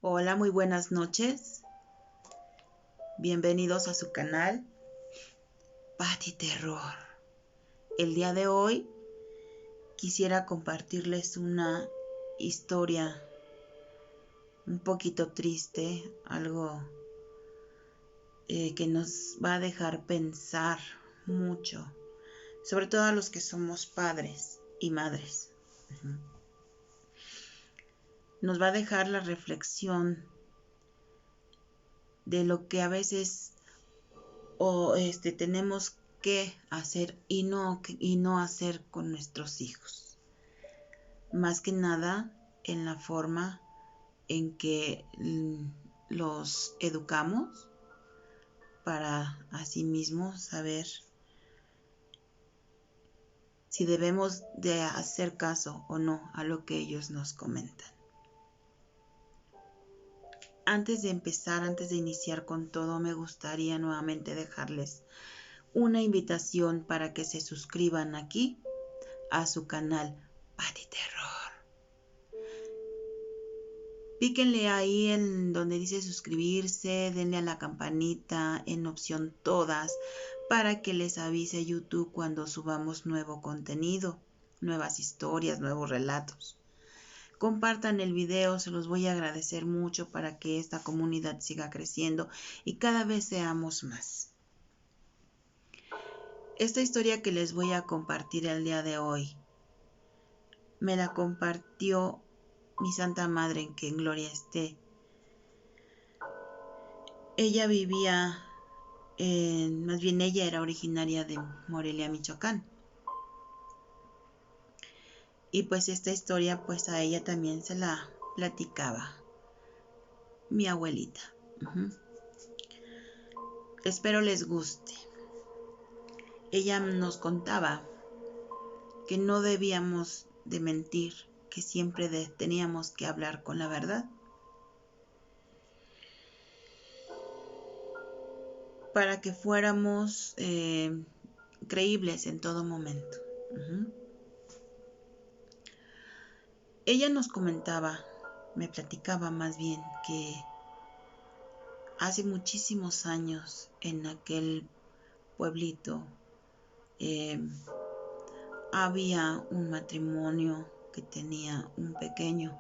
Hola, muy buenas noches. Bienvenidos a su canal Patti Terror. El día de hoy quisiera compartirles una historia un poquito triste, algo que nos va a dejar pensar mucho, sobre todo a los que somos padres y madres. Nos va a dejar la reflexión de lo que a veces tenemos que hacer y no hacer con nuestros hijos. Más que nada en la forma en que los educamos para asimismo saber si debemos de hacer caso o no a lo que ellos nos comentan. Antes de empezar, antes de iniciar con todo, me gustaría nuevamente dejarles una invitación para que se suscriban aquí a su canal Patti Terror. Píquenle ahí en donde dice suscribirse, denle a la campanita en opción todas para que les avise YouTube cuando subamos nuevo contenido, nuevas historias, nuevos relatos. Compartan el video, se los voy a agradecer mucho para que esta comunidad siga creciendo y cada vez seamos más. Esta historia que les voy a compartir el día de hoy me la compartió mi Santa Madre, en que en gloria esté. Ella vivía, más bien ella era originaria de Morelia, Michoacán. Y pues esta historia pues a ella también se la platicaba mi abuelita. Espero les guste. Ella nos contaba que no debíamos de mentir, que siempre teníamos que hablar con la verdad, para que fuéramos creíbles en todo momento. Ella nos comentaba, me platicaba más bien, que hace muchísimos años en aquel pueblito había un matrimonio que tenía un pequeño,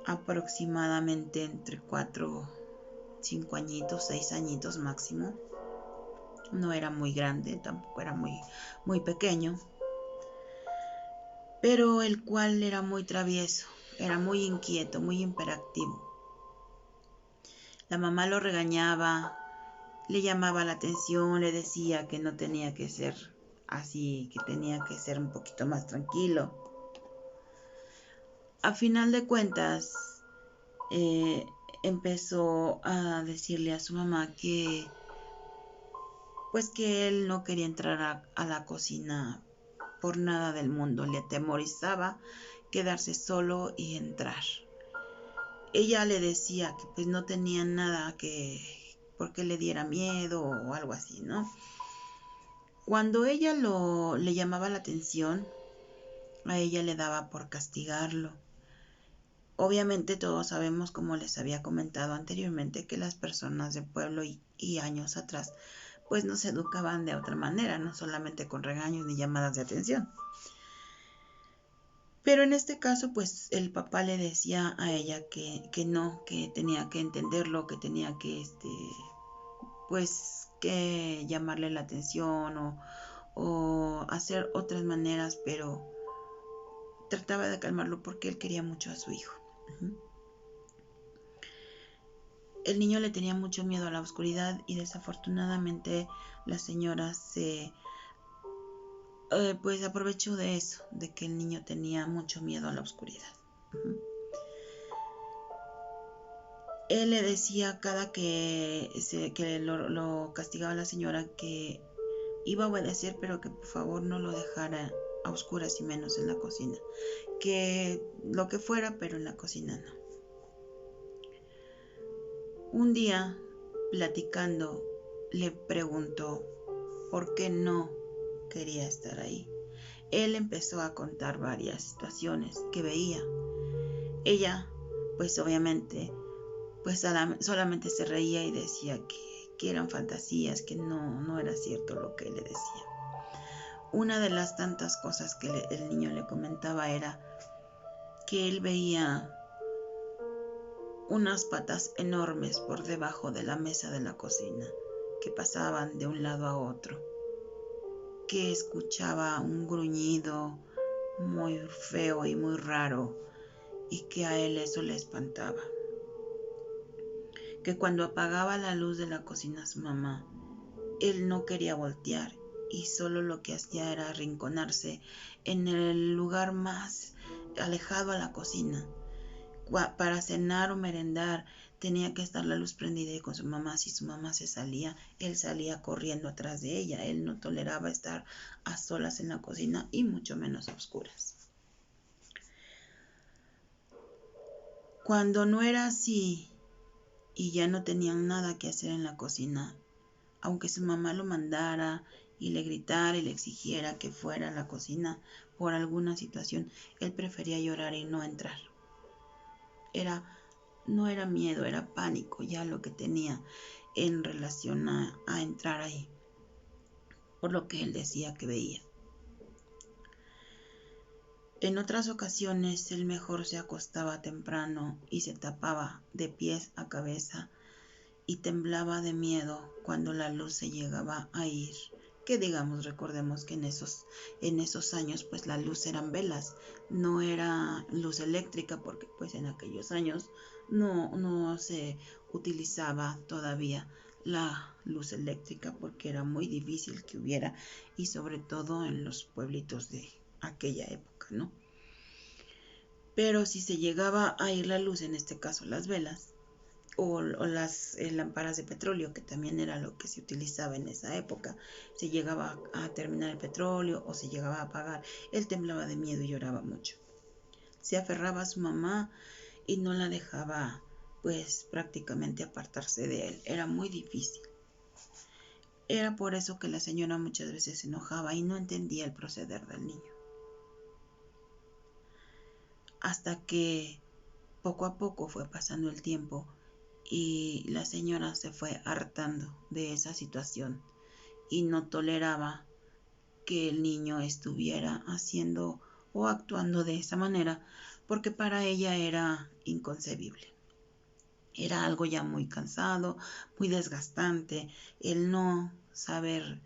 aproximadamente entre 4, 5 añitos, 6 añitos máximo. No era muy grande, tampoco era muy pequeño, pero el cual era muy travieso, era muy inquieto, muy hiperactivo. La mamá lo regañaba, le llamaba la atención, le decía que no tenía que ser así, que tenía que ser un poquito más tranquilo. A final de cuentas, empezó a decirle a su mamá que pues que él no quería entrar a la cocina por nada del mundo, le atemorizaba quedarse solo y entrar. Ella le decía que pues no tenía nada que porque le diera miedo o algo así, ¿no? Cuando ella le llamaba la atención, a ella le daba por castigarlo. Obviamente todos sabemos, como les había comentado anteriormente, que las personas del pueblo y años atrás pues nos educaban de otra manera, no solamente con regaños ni llamadas de atención. Pero en este caso, pues el papá le decía a ella que no, que tenía que entenderlo, que tenía que, pues, que llamarle la atención o hacer otras maneras, pero trataba de calmarlo porque él quería mucho a su hijo. El niño le tenía mucho miedo a la oscuridad y desafortunadamente la señora pues aprovechó de eso, de que el niño tenía mucho miedo a la oscuridad. Él le decía cada que lo castigaba la señora que iba a obedecer, pero que por favor no lo dejara a oscuras y menos en la cocina. Que lo que fuera, pero en la cocina no. Un día, platicando, le preguntó por qué no quería estar ahí. Él empezó a contar varias situaciones que veía. Ella pues obviamente, pues solamente se reía y decía que eran fantasías, que no era cierto lo que él le decía. Una de las tantas cosas que el niño le comentaba era que él veía unas patas enormes por debajo de la mesa de la cocina que pasaban de un lado a otro, que escuchaba un gruñido muy feo y muy raro y que a él eso le espantaba. Que cuando apagaba la luz de la cocina su mamá, él no quería voltear y solo lo que hacía era arrinconarse en el lugar más alejado a la cocina. Para cenar o merendar tenía que estar la luz prendida y con su mamá. Si su mamá se salía, él salía corriendo atrás de ella. Él no toleraba estar a solas en la cocina y mucho menos a oscuras. Cuando no era así y ya no tenían nada que hacer en la cocina, aunque su mamá lo mandara y le gritara y le exigiera que fuera a la cocina por alguna situación, él prefería llorar y no entrar. No era miedo, era pánico ya lo que tenía en relación a entrar ahí, por lo que él decía que veía. En otras ocasiones él mejor se acostaba temprano y se tapaba de pies a cabeza y temblaba de miedo cuando la luz se llegaba a ir. Que digamos, recordemos que en esos años pues la luz eran velas, no era luz eléctrica, porque pues en aquellos años no se utilizaba todavía la luz eléctrica porque era muy difícil que hubiera, y sobre todo en los pueblitos de aquella época, ¿no? Pero si se llegaba a ir la luz, en este caso las velas, o las lámparas de petróleo, que también era lo que se utilizaba en esa época, se llegaba a terminar el petróleo o se llegaba a apagar, él temblaba de miedo y lloraba mucho. Se aferraba a su mamá y no la dejaba pues prácticamente apartarse de él, era muy difícil. Era por eso que la señora muchas veces se enojaba y no entendía el proceder del niño. Hasta que poco a poco fue pasando el tiempo y la señora se fue hartando de esa situación y no toleraba que el niño estuviera haciendo o actuando de esa manera, porque para ella era inconcebible. Era algo ya muy cansado, muy desgastante, el no saber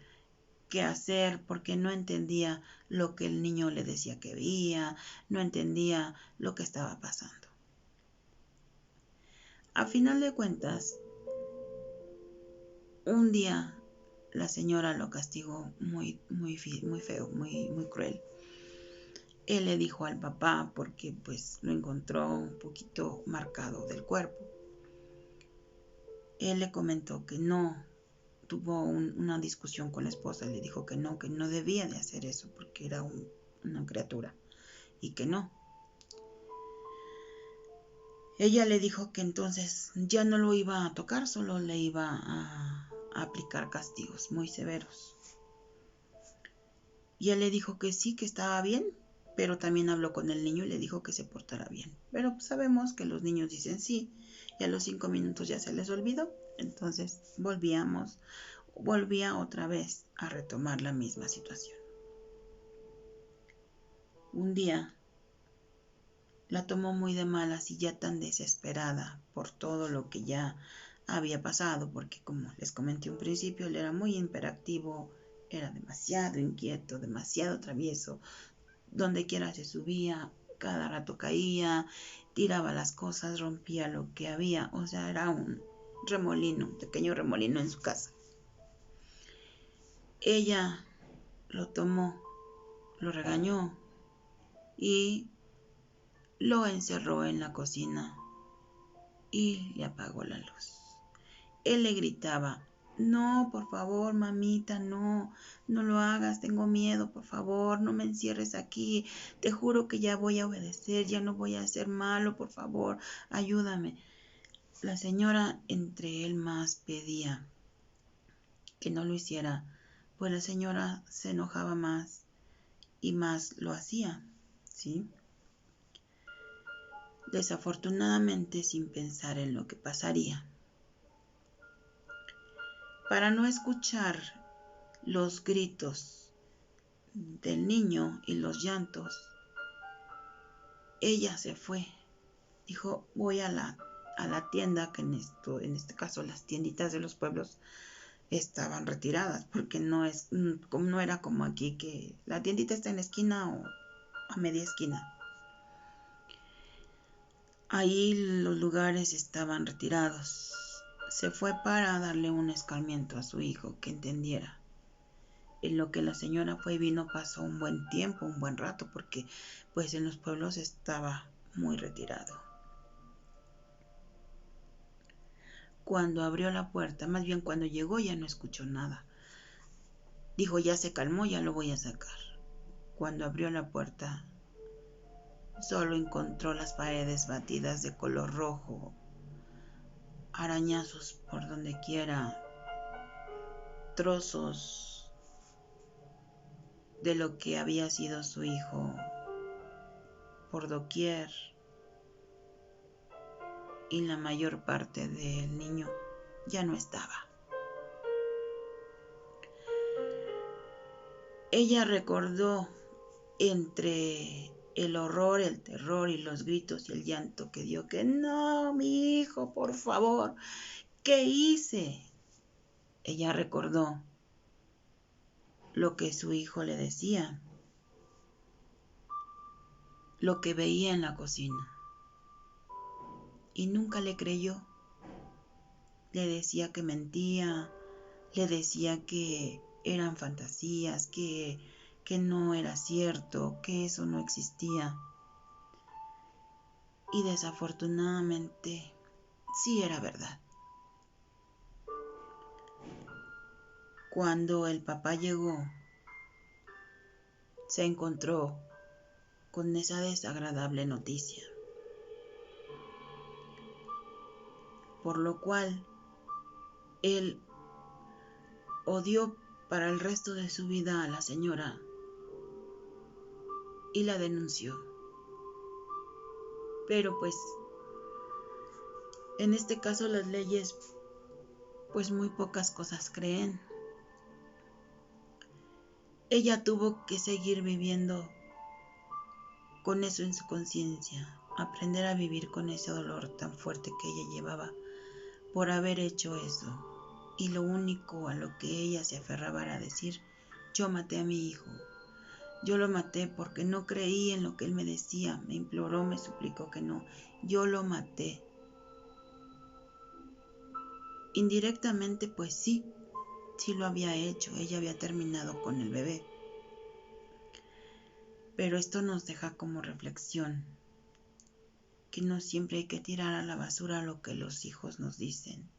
qué hacer porque no entendía lo que el niño le decía que veía, no entendía lo que estaba pasando. A final de cuentas, un día la señora lo castigó muy feo, muy cruel. Él le dijo al papá porque pues lo encontró un poquito marcado del cuerpo. Él le comentó que no, tuvo una discusión con la esposa, le dijo que no debía de hacer eso porque era una criatura y que no. Ella le dijo que entonces ya no lo iba a tocar, solo le iba a aplicar castigos muy severos. Y él le dijo que sí, que estaba bien, pero también habló con el niño y le dijo que se portara bien. Pero pues sabemos que los niños dicen sí y a los 5 minutos ya se les olvidó. Entonces volvía otra vez a retomar la misma situación. Un día la tomó muy de malas y ya tan desesperada por todo lo que ya había pasado, porque como les comenté un principio, él era muy hiperactivo, era demasiado inquieto, demasiado travieso, donde quiera se subía, cada rato caía, tiraba las cosas, rompía lo que había, o sea, era un remolino, un pequeño remolino en su casa. Ella lo tomó, lo regañó y lo encerró en la cocina y le apagó la luz. Él le gritaba: no, por favor, mamita, no lo hagas, tengo miedo, por favor, no me encierres aquí, te juro que ya voy a obedecer, ya no voy a hacer malo, por favor, ayúdame. La señora entre él más pedía que no lo hiciera, pues la señora se enojaba más y más lo hacía, ¿sí? desafortunadamente sin pensar en lo que pasaría. Para no escuchar los gritos del niño y los llantos, ella se fue. Dijo, voy a la tienda, que en este caso las tienditas de los pueblos estaban retiradas, porque no era como aquí, que la tiendita está en la esquina o a media esquina. Ahí los lugares estaban retirados. Se fue para darle un escarmiento a su hijo, que entendiera. En lo que la señora fue y vino pasó un buen tiempo, un buen rato, porque pues en los pueblos estaba muy retirado. Cuando abrió la puerta, más bien cuando llegó, ya no escuchó nada. Dijo, ya se calmó, ya lo voy a sacar. Cuando abrió la puerta, solo encontró las paredes batidas de color rojo, arañazos por donde quiera, trozos de lo que había sido su hijo por doquier, y la mayor parte del niño ya no estaba. Ella recordó entre el horror, el terror y los gritos y el llanto que dio, que no, mi hijo, por favor, ¿qué hice? Ella recordó lo que su hijo le decía, lo que veía en la cocina, y nunca le creyó. Le decía que mentía, le decía que eran fantasías, que no era cierto, que eso no existía. Y desafortunadamente sí era verdad. Cuando el papá llegó, se encontró con esa desagradable noticia, por lo cual él odió para el resto de su vida a la señora y la denunció. Pero pues en este caso las leyes pues muy pocas cosas creen. Ella tuvo que seguir viviendo con eso en su conciencia, aprender a vivir con ese dolor tan fuerte que ella llevaba por haber hecho eso. Y lo único a lo que ella se aferraba era decir, yo maté a mi hijo. Yo lo maté porque no creí en lo que él me decía, me imploró, me suplicó que no. Yo lo maté. Indirectamente, pues sí lo había hecho. Ella había terminado con el bebé. Pero esto nos deja como reflexión que no siempre hay que tirar a la basura lo que los hijos nos dicen.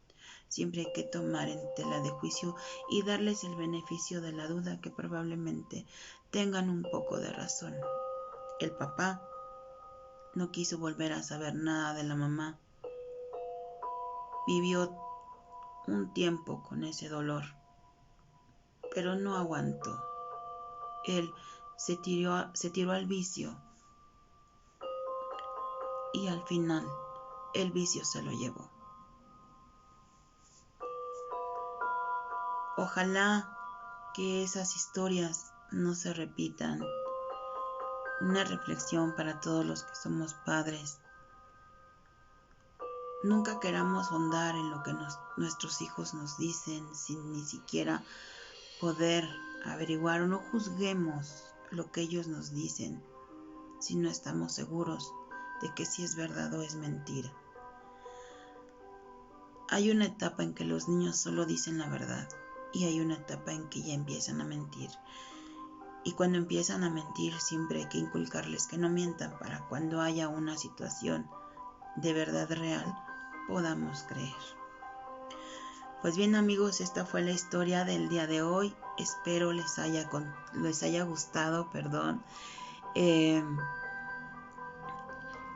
Siempre hay que tomar en tela de juicio y darles el beneficio de la duda, que probablemente tengan un poco de razón. El papá no quiso volver a saber nada de la mamá. Vivió un tiempo con ese dolor, pero no aguantó. Él se tiró al vicio y al final el vicio se lo llevó. Ojalá que esas historias no se repitan. Una reflexión para todos los que somos padres. Nunca queramos ahondar en lo que nuestros hijos nos dicen sin ni siquiera poder averiguar, o no juzguemos lo que ellos nos dicen si no estamos seguros de que si es verdad o es mentira. Hay una etapa en que los niños solo dicen la verdad y hay una etapa en que ya empiezan a mentir. Y cuando empiezan a mentir siempre hay que inculcarles que no mientan para cuando haya una situación de verdad real podamos creer. Pues bien amigos, esta fue la historia del día de hoy. Espero les haya gustado.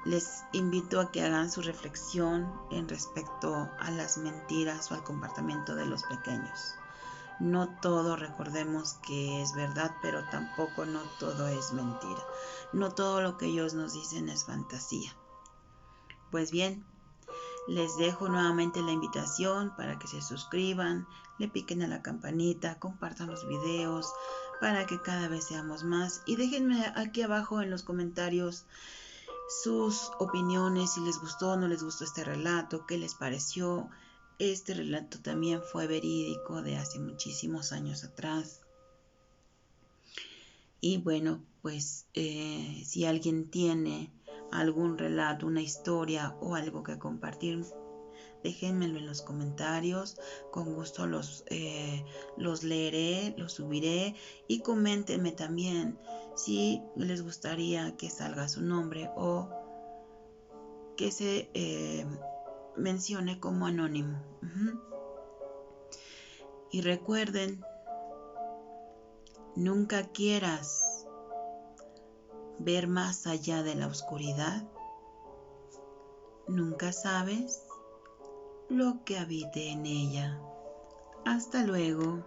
Les invito a que hagan su reflexión en respecto a las mentiras o al comportamiento de los pequeños. No todo, recordemos que es verdad, pero tampoco no todo es mentira. No todo lo que ellos nos dicen es fantasía. Pues bien, les dejo nuevamente la invitación para que se suscriban, le piquen a la campanita, compartan los videos para que cada vez seamos más. Y déjenme aquí abajo en los comentarios sus opiniones, si les gustó o no les gustó este relato, qué les pareció. Este relato también fue verídico de hace muchísimos años atrás. Y bueno, pues si alguien tiene algún relato, una historia o algo que compartir, déjenmelo en los comentarios. Con gusto los leeré, los subiré. Y coméntenme también si les gustaría que salga su nombre o que se mencione como anónimo. Y recuerden, nunca quieras ver más allá de la oscuridad. Nunca sabes lo que habite en ella. Hasta luego.